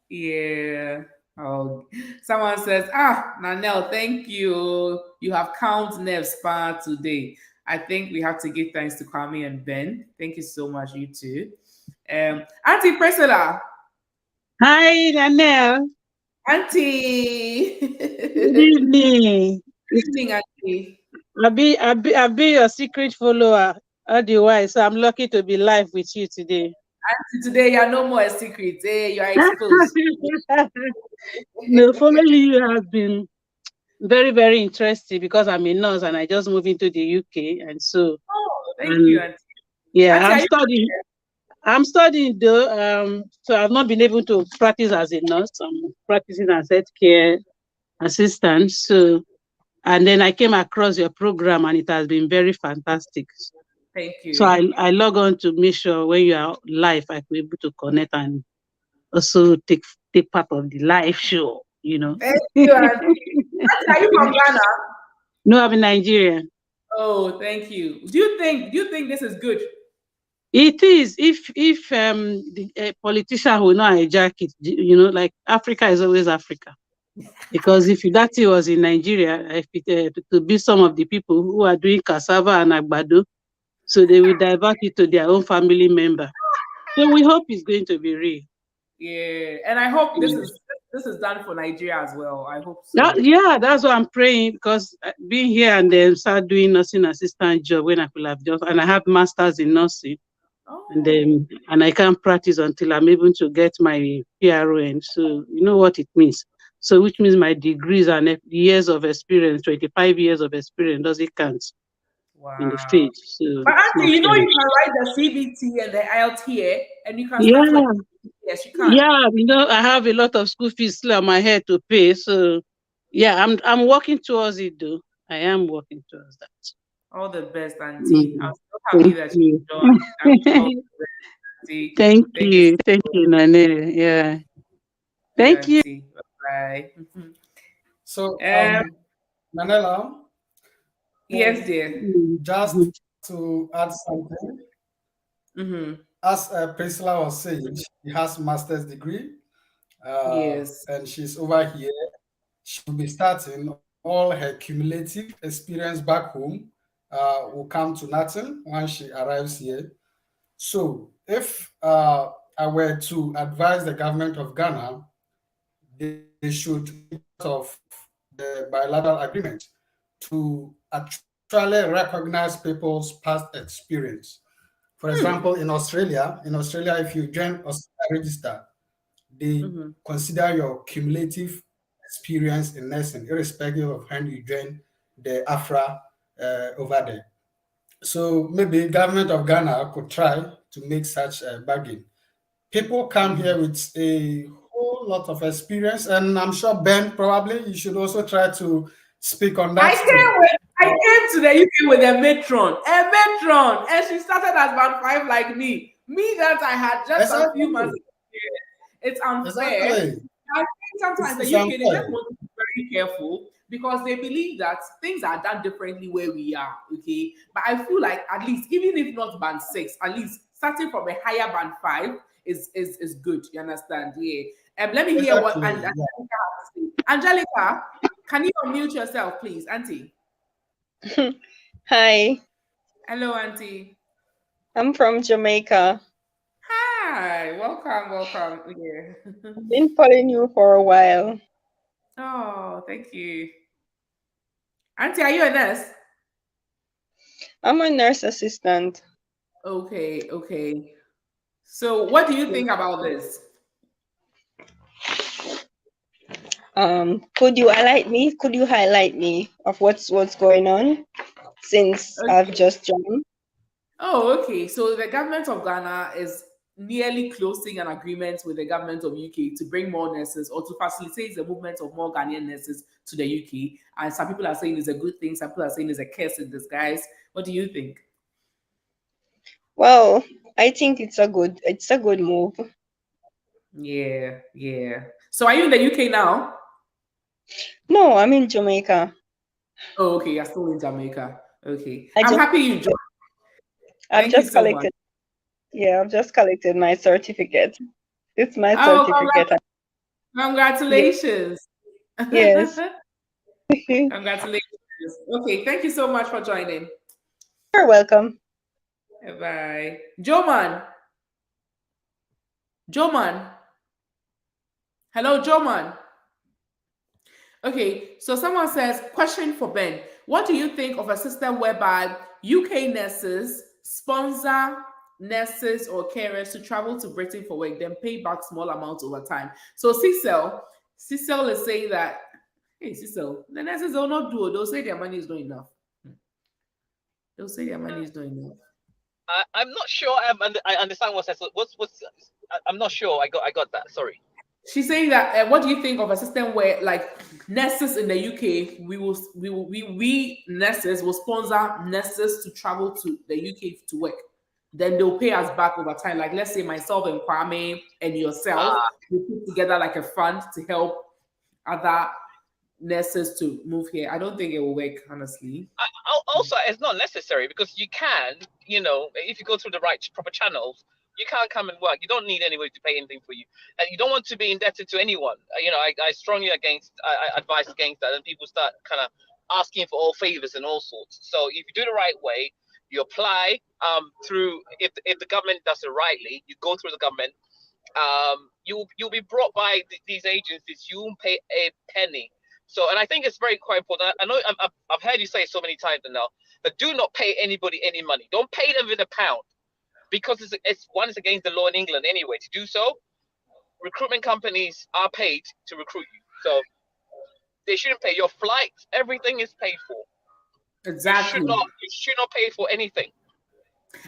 Yeah. Oh, someone says, Nanel, thank you. You have count nerve spa today. I think we have to give thanks to Kwame and Ben. Thank you so much, you two. Auntie Priscilla. Hi, Nanel. Auntie. Good evening. Good evening, Auntie. I'll be your secret follower all the while, so I'm lucky to be live with you today. Auntie, today you're no more a secret. Hey, you are exposed. No, following you has been very, very interesting because I'm a nurse and I just moved into the UK, and so. Thank you, Auntie. Yeah, Auntie, I'm studying though. So I've not been able to practice as a nurse. I'm practicing as healthcare assistant. So. And then I came across your program and it has been very fantastic. Thank you. So I log on to make sure when you are live, I can be able to connect and also take part of the live show, you know. Thank you, Auntie. Are you from Ghana? No, I'm in Nigeria. Oh, thank you. Do you think this is good? It is. If the politician will not hijack it, you know, like Africa is always Africa. Because if that was in Nigeria, if it could be some of the people who are doing cassava and agbado, so they will divert it to their own family member. So we hope it's going to be real. Yeah, and I hope this is this is done for Nigeria as well. I hope so. Yeah, that's what I'm praying, because being here and then start doing nursing assistant job when I could have just, and I have masters in nursing, and then I can't practice until I'm able to get my PRN. So you know what it means. So which means my degrees and years of experience, 25 years of experience, doesn't count in the Wow. stage. So But it's Auntie, not you know fair. you can write the CBT and the IELTS here, and you can start Yeah, working. Yes, you can. yeah, I have a lot of school fees still on my head to pay. So yeah, I'm working towards it though. I am working towards that. All the best, Auntie. I'm Mm. so happy Thank that you you. joined. I wish you all the best, Auntie. Thank Thank you so you. Thank you, Nane. Yeah. much, Thank you. Auntie. Bye. So, Um, Manela, yes, dear. just Mhm. to add something, Mm-hmm. as Priscilla was saying, she has master's degree, Yes. and she's over here. She'll be starting all her cumulative experience back home will come to nothing once she arrives here. So, if I were to advise the government of Ghana, they should of the bilateral agreement to actually recognize people's past experience. For example, in Australia, if you join Australia Register, they Mm-hmm. consider your cumulative experience in nursing, irrespective of when you join the AFRA over there. So maybe government of Ghana could try to make such a bargain. People come here with a whole lot of experience, and I'm sure Ben probably you should also try to speak on that too. I came to the UK with a matron, and she started as band 5 like me. Me that I had just a few months Exactly, experience. It's unfair. exactly. I think sometimes the It's UK they just unfair. want to be very careful because they believe that things are done differently where we are. Okay, but I feel like at least even if not band 6, at least starting from a higher band 5 is good. You understand? Yeah. Let me hear what Exactly. Angelica Yeah. has to say. Angelica, can you unmute yourself, please, Auntie? Hi, Hello, Auntie. I'm from Jamaica. Hi, welcome. Yeah. I've been following you for a while. Oh, thank you. Auntie, are you a nurse? I'm a nurse assistant. Okay. So, what do you think about this? Could you highlight me? Could you highlight me of what's going on since I've Okay. just joined? Oh, okay. So the government of Ghana is nearly closing an agreement with the government of UK to bring more nurses or to facilitate the movement of more Ghanaian nurses to the UK. And some people are saying it's a good thing. Some people are saying it's a curse in disguise. What do you think? Well, I think it's a good move. Yeah. So are you in the UK now? No, I'm in Jamaica. Oh, okay. You're still in Jamaica. Okay. I I'm just happy you joined. I've Thank you just so much. collected I've just collected my certificate. It's my Oh, certificate. Yeah, congratulations. yes. Congratulations. Okay. Thank you so much for joining. You're welcome. Bye. Joman. Hello, Joman. Okay, so someone says, question for Ben. What do you think of a system whereby UK nurses sponsor nurses or carers to travel to Britain for work, then pay back small amounts over time? So Cecil is saying that, hey, Cecil, the nurses will not do it. They'll say their money is not enough. They'll say their money is not enough. I'm not sure. I understand what's. I'm not sure. I got that. Sorry. She's saying that what do you think of a system where like nurses in the UK we nurses will sponsor nurses to travel to the UK to work, then they'll pay us back over time, like let's say myself and Kwame and yourself, Uh, we put together like a fund to help other nurses to move here. I don't think it will work, honestly. Also, it's not necessary because you can, if you go through the right proper channels, you can't come and work. You don't need anybody to pay anything for you, and you don't want to be indebted to anyone. I strongly I advise against that, and people start kind of asking for all favors and all sorts. So if you do the right way, you apply through if the government does it rightly, you go through the government. you'll be brought by these agencies. You won't pay a penny. So, and I think it's very quite important. I know I've heard you say it so many times now, but do not pay anybody any money. Don't pay them in a pound, because it's one is against the law in England anyway. To do so, recruitment companies are paid to recruit you, so they shouldn't pay your flights. Everything is paid for. Exactly. You should not pay for anything.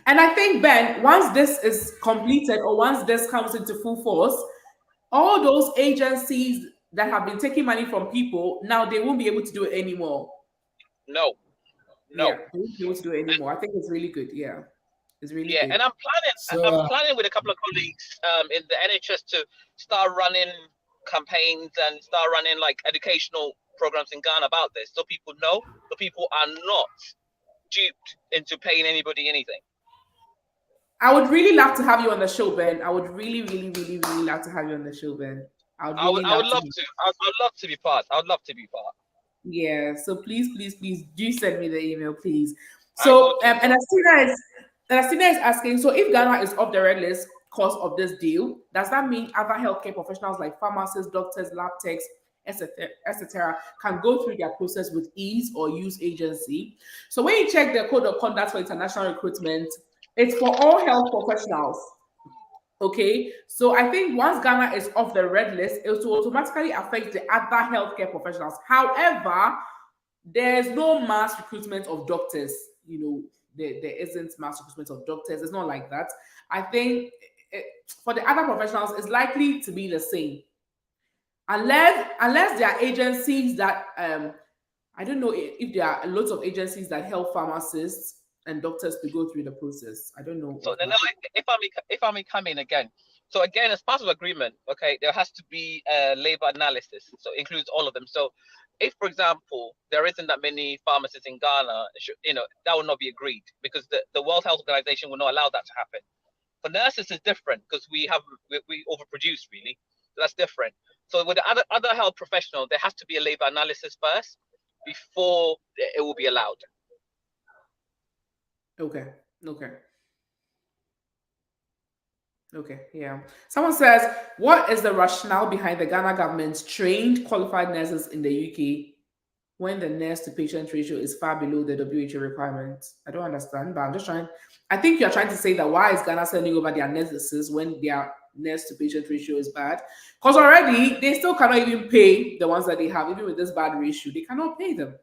And I think, Ben, once this is completed or once this comes into full force, all those agencies that have been taking money from people, now they won't be able to do it anymore. No. Yeah, they won't be able to do it anymore. I think it's really good. Yeah, it's really good. And I'm planning with a couple of colleagues in the NHS to start running campaigns and start running like educational programs in Ghana about this, so people know, so people are not duped into paying anybody anything. I would really love to have you on the show, Ben. I would really, really, really, really love to have you on the show, Ben. I would love to. I'd love to be part. I would love to be part. Yeah. So please do send me the email, please. So and Astina is asking, so if Ghana is off the red list because of this deal, does that mean other healthcare professionals like pharmacists, doctors, lab techs, etc., can go through their process with ease or use agency? So when you check the code of conduct for international recruitment, it's for all health professionals. Okay, so I think once Ghana is off the red list, it will automatically affect the other healthcare professionals. However, there's no mass recruitment of doctors. You know, there isn't mass recruitment of doctors. It's not like that. I think for the other professionals, it's likely to be the same, unless there are agencies that I don't know if there are lots of agencies that help pharmacists and doctors to go through the process. I don't know. So then, if I may come in again. So again, as part of the agreement, okay, there has to be a labor analysis. So it includes all of them. So if, for example, there isn't that many pharmacists in Ghana, that will not be agreed, because the World Health Organization will not allow that to happen. For nurses, it's different because we overproduce really. So that's different. So with the other health professionals, there has to be a labor analysis first before it will be allowed. Okay. Yeah. Someone says, what is the rationale behind the Ghana government's trained qualified nurses in the UK when the nurse to patient ratio is far below the WHO requirements? I don't understand, but I'm just trying. I think you're trying to say that why is Ghana sending over their nurses when their nurse to patient ratio is bad? Because already they still cannot even pay the ones that they have, even with this bad ratio. They cannot pay them.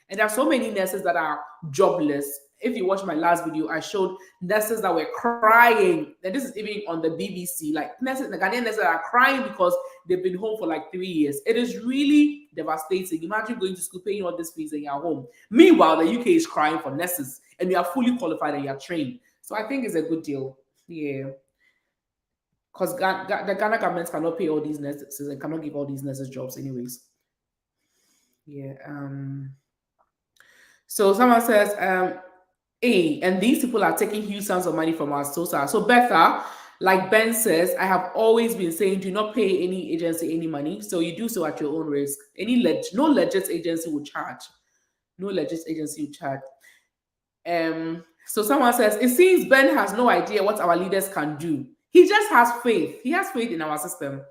And there are so many nurses that are jobless. If you watch my last video, I showed nurses that were crying. And this is even on the BBC, like nurses, the Ghanaian nurses are crying because they've been home for like 3 years. It is really devastating. Imagine going to school, paying all this fees, and you're home. Meanwhile, the UK is crying for nurses, and you are fully qualified and you're trained. So I think it's a good deal. Yeah. Because the Ghana government cannot pay all these nurses and cannot give all these nurses jobs anyways. Yeah. So someone says, and these people are taking huge sums of money from our SOSA. So Betha, like Ben says, I have always been saying, do not pay any agency any money. So you do so at your own risk. No legit agency will charge. No legit agency will charge. So someone says, it seems Ben has no idea what our leaders can do. He just has faith. He has faith in our system.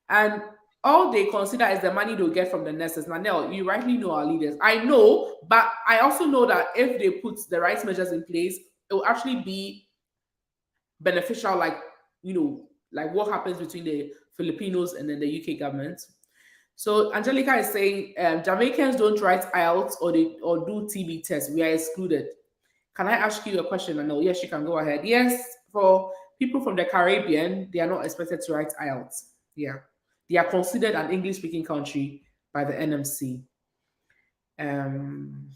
And all they consider is the money they'll get from the nurses. Now, you rightly know our leaders. I know, but I also know that if they put the right measures in place, it will actually be beneficial, like what happens between the Filipinos and then the UK government. So Angelica is saying Jamaicans don't write IELTS or do TB tests. We are excluded. Can I ask you a question? I know. Yes, you can go ahead. Yes, for people from the Caribbean, they are not expected to write IELTS. Yeah. They are considered an English-speaking country by the NMC.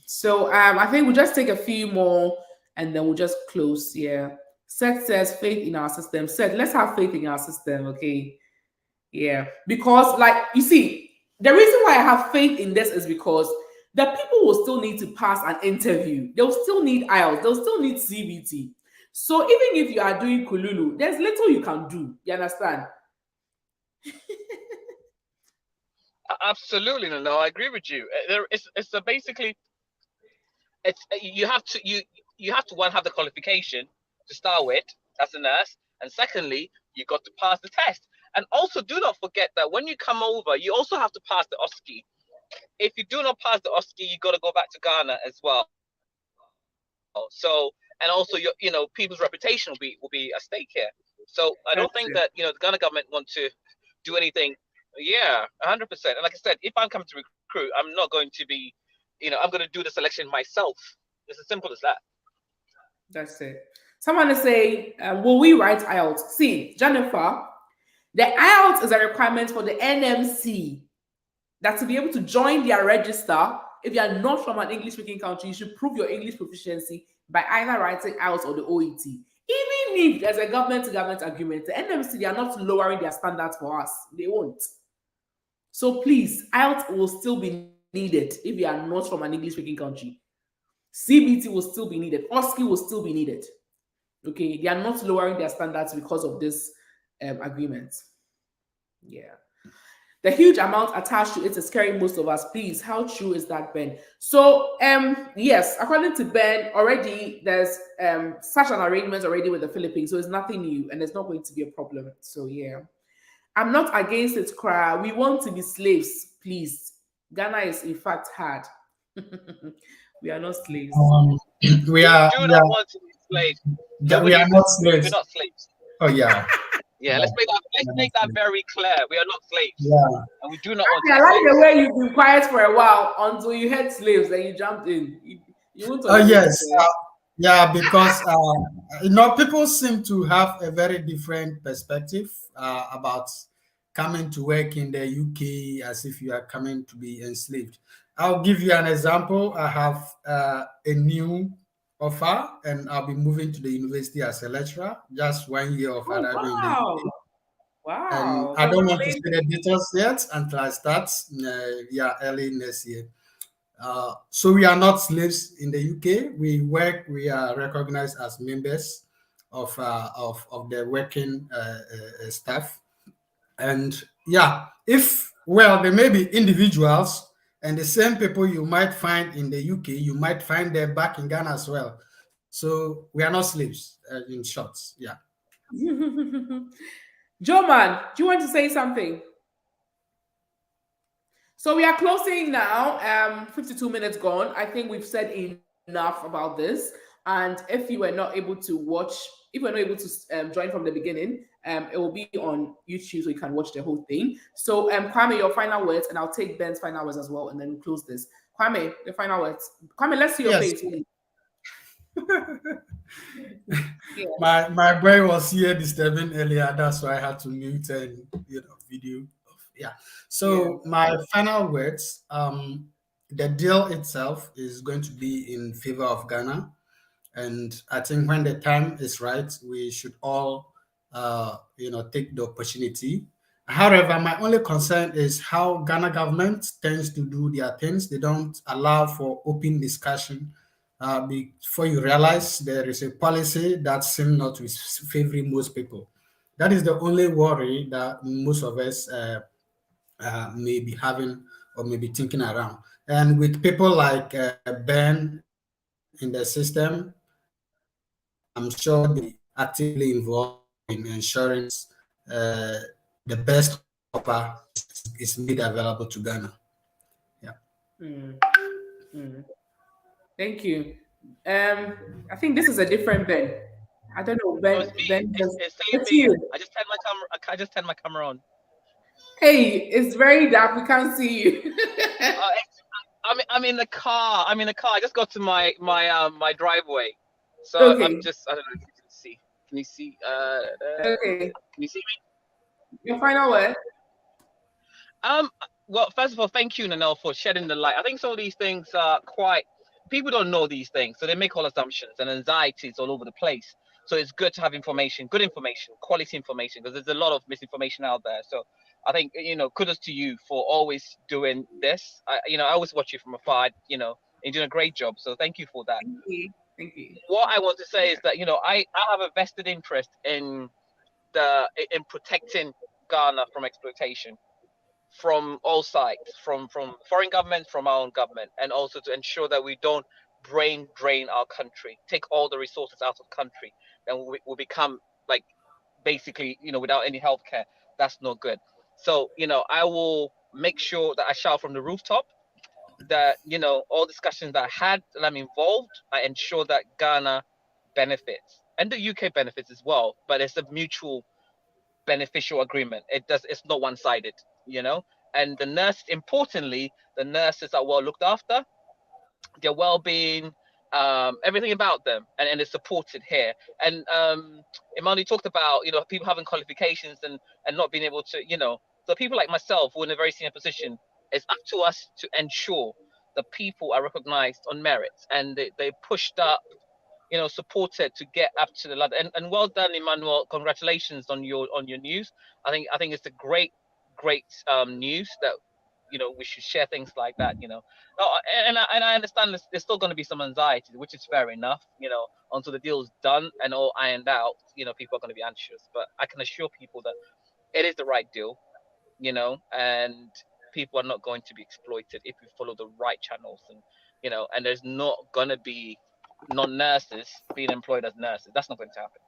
So I think we'll just take a few more and then we'll just close. Yeah. Seth says faith in our system. Seth, let's have faith in our system, okay? Yeah. Because, like, you see, the reason why I have faith in this is because the people will still need to pass an interview. They'll still need IELTS. They'll still need CBT. So even if you are doing Kululu, there's little you can do. You understand? Absolutely, no, I agree with you. Basically, you have to one, have the qualification to start with as a nurse, and secondly, You got to pass the test. And also, do not forget that when you come over, you also have to pass the OSCE. If you do not pass the OSCE, you got to go back to Ghana as well. So, and also people's reputation will be at stake here. So I don't think that the Ghana government want to do anything. Yeah, 100%. And like I said, if I'm coming to recruit, I'm not going to be, I'm going to do the selection myself. It's as simple as that. That's it. Someone is saying, will we write IELTS? See, Jennifer, the IELTS is a requirement for the NMC that to be able to join their register. If you are not from an English-speaking country, you should prove your English proficiency by either writing IELTS or the OET. Even if there's a government-to-government agreement, the NMC, they are not lowering their standards for us. They won't. So please, IELTS will still be needed if you are not from an English-speaking country. CBT will still be needed. OSCE will still be needed. Okay, they are not lowering their standards because of this agreement. Yeah. The huge amount attached to it is scaring most of us. Please, how true is that, Ben? So, yes, according to Ben, already there's such an arrangement already with the Philippines, so it's nothing new and it's not going to be a problem. So, yeah. I'm not against it, cry. We want to be slaves, please. Ghana is in fact hard. We are not slaves. We Do are. not want to be slaves. We are not We're slaves. not slaves. Oh yeah. Yeah, let's make that very clear. We are not slaves. Yeah. And we do not want to I be like slaves. the way you've been quiet for a while until you had slaves and you jumped in. You won't Oh yes. say. Yeah, because people seem to have a very different perspective about coming to work in the UK as if you are coming to be enslaved. I'll give you an example. I have a new offer, and I'll be moving to the university as a lecturer. Just 1 year of Oh, arriving in the wow. UK. And Wow. I don't want to say the details yet until I start. Early next year. So we are not slaves in the UK. We work. We are recognized as members of the working staff. And yeah, there may be individuals and the same people you might find in the UK, you might find them back in Ghana as well. So we are not slaves, in short. Yeah. Joe man, do you want to say something? So we are closing now. 52 minutes gone. I think we've said enough about this. And if you were not able to watch, if you were not able to join from the beginning, it will be on YouTube so you can watch the whole thing. So Kwame, your final words, and I'll take Ben's final words as well, and then we'll close this. Kwame, the final words. Kwame, let's see your Yes. face, please. Yeah. My boy was here disturbing earlier. That's why I had to mute and video. Yeah. So my final words. The deal itself is going to be in favor of Ghana, and I think when the time is right, we should all, take the opportunity. However, my only concern is how Ghana government tends to do their things. They don't allow for open discussion. Before you realize there is a policy that seems not to favor most people. That is the only worry that most of us may be having or may be thinking around. And with people like Ben in the system, I'm sure they actively involved in ensuring the best offer is made available to Ghana. Yeah. Thank you. I think this is a different Ben. I don't know, No, Ben. it's me. Ben, It's it's me. you. I just turned my camera. I just turned my camera on. Hey, it's very dark. We can't see you. I'm in the car. I'm in the car. I just got to my driveway, so Okay. I don't know if you can see. Can you see? Okay. Can you see me? Your final word. Well, first of all, thank you, Nanel, for shedding the light. I think some of these things are quite. People don't know these things, so they make all assumptions and anxieties all over the place. So it's good to have information, good information, quality information, because there's a lot of misinformation out there. So I think kudos to you for always doing this. I always watch you from afar. You're doing a great job. So thank you for that. Thank you. Thank you. What I want to say is that I have a vested interest in protecting Ghana from exploitation from all sides, from foreign governments, from our own government, and also to ensure that we don't brain drain our country, take all the resources out of country, then we'll become like basically, without any healthcare, that's not good. So, I will make sure that I shout from the rooftop that, all discussions that I had, that I'm involved, I ensure that Ghana benefits and the UK benefits as well, but it's a mutual beneficial agreement. It's not one-sided, and importantly, the nurses are well looked after, their well-being, everything about them, and it's supported here. And Imani talked about people having qualifications and not being able to, so people like myself who are in a very senior position, it's up to us to ensure the people are recognized on merits and they pushed up, supported to get up to the ladder. And well done, Emmanuel. Congratulations on your news. I think it's a great news that we should share things like that. And I understand there's still going to be some anxiety, which is fair enough. Until the deal's done and all ironed out, people are going to be anxious. But I can assure people that it is the right deal, and people are not going to be exploited if we follow the right channels, and there's not going to be non-nurses being employed as nurses. That's not going to happen.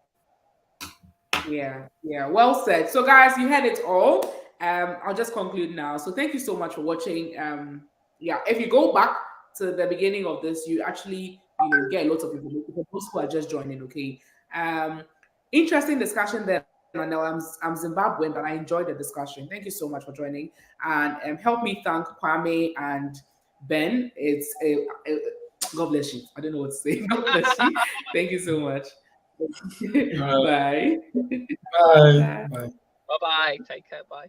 Yeah, well said. So guys, you had it all. I'll just conclude now. So thank you so much for watching. If you go back to the beginning of this, you actually get lots of information for those who are just joining. Okay, interesting discussion there. Manel. I'm Zimbabwean, but I enjoyed the discussion. Thank you so much for joining, and help me thank Kwame and Ben. It's God bless you. I don't know what to say. God bless you. Thank you so much. Bye. Bye. Bye. Bye-bye. Take care. Bye.